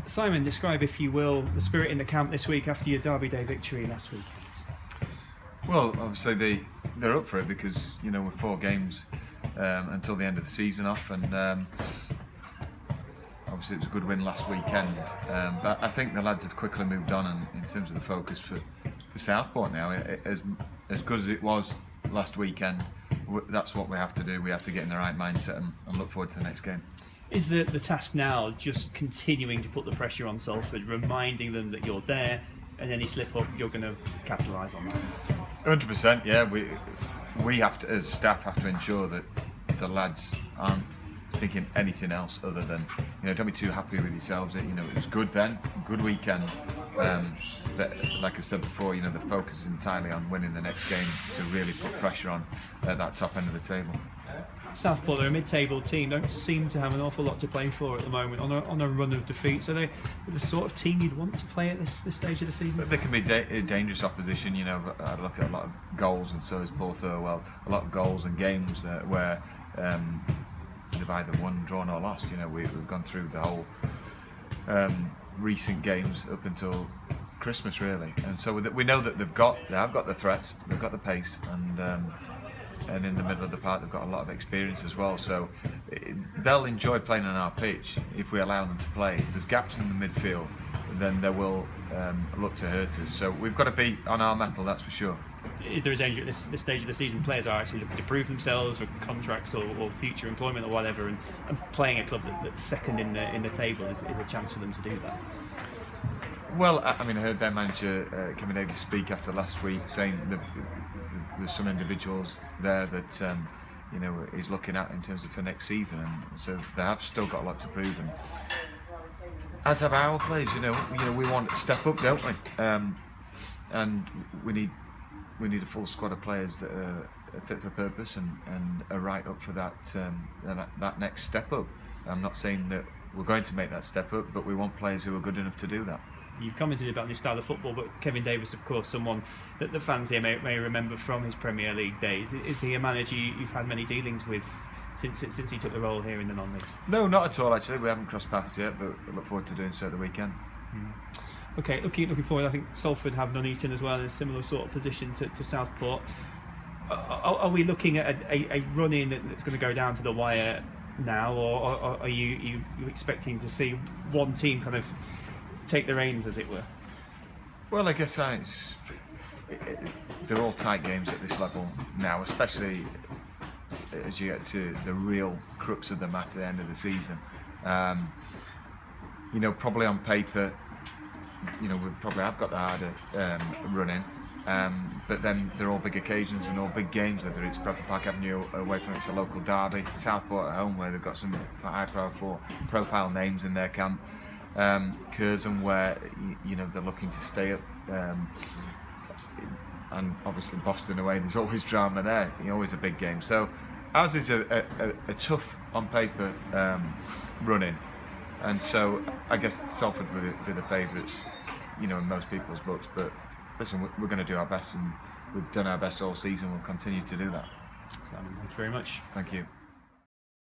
Simon, describe, if you will, the spirit in the camp this week after your Derby Day victory last week. Well, obviously they're up for it because we're 4 games until the end of the season off, and obviously it was a good win last weekend. But I think the lads have quickly moved on in terms of the focus for Southport now. As good as it was last weekend, that's what we have to do. We have to get in the right mindset and look forward to the next game. Is the task now just continuing to put the pressure on Salford, reminding them that you're there, and any slip up, you're going to capitalise on that? 100%, yeah. We have to, as staff, have to ensure that the lads aren't thinking anything else other than, don't be too happy with yourselves. It was good then, good weekend. But like I said before, the focus is entirely on winning the next game to really put pressure on at that top end of the table. Southport, they're a mid-table team, don't seem to have an awful lot to play for at the moment on a run of defeats. Are they the sort of team you'd want to play at this stage of the season? But they can be dangerous opposition. I look at a lot of goals, and so is Paul Thurwell. A lot of goals and games where they've either won, drawn or lost. We've gone through the whole recent games up until Christmas, really, and so we know that they have got the threats, they've got the pace, and in the middle of the park they've got a lot of experience as well. So they'll enjoy playing on our pitch if we allow them to play. If there's gaps in the midfield, then they will look to hurt us. So we've got to be on our mettle, that's for sure. Is there a danger at this stage of the season players are actually looking to prove themselves for contracts or future employment or whatever, and playing a club that's second in the table is a chance for them to do that? Well, I heard their manager Kevin Davies speak after last week, saying that there's some individuals there that he's looking at in terms of for next season, and so they have still got a lot to prove. And as have our players, we want to step up, don't we? And we need a full squad of players that are fit for purpose and are right up for that next step up. I'm not saying that we're going to make that step up, but we want players who are good enough to do that. You've commented about this style of football, but Kevin Davies, of course, someone that the fans here may remember from his Premier League days. Is he a manager you've had many dealings with since he took the role here in the non-league? No, not at all, actually. We haven't crossed paths yet, but I look forward to doing so at the weekend. Okay, looking forward, I think Salford have Nuneaton as well in a similar sort of position to Southport. Are we looking at a run-in that's going to go down to the wire now, or are you expecting to see one team kind of take the reins, as it were? Well, I guess they're all tight games at this level now, especially as you get to the real crux of the matter at the end of the season. Probably on paper, we probably have got the harder run-in, but then they're all big occasions and all big games, whether it's Bradford Park Avenue away from it's a local derby, Southport at home where they've got some high-profile names in their camp, Curzon where they're looking to stay up, and obviously Boston away, there's always drama there, always a big game. So ours is a tough on paper run-in, and so I guess Salford would be the favourites in most people's books, but listen, we're going to do our best, and we've done our best all season. We'll continue to do that. Thank you very much. Thank you.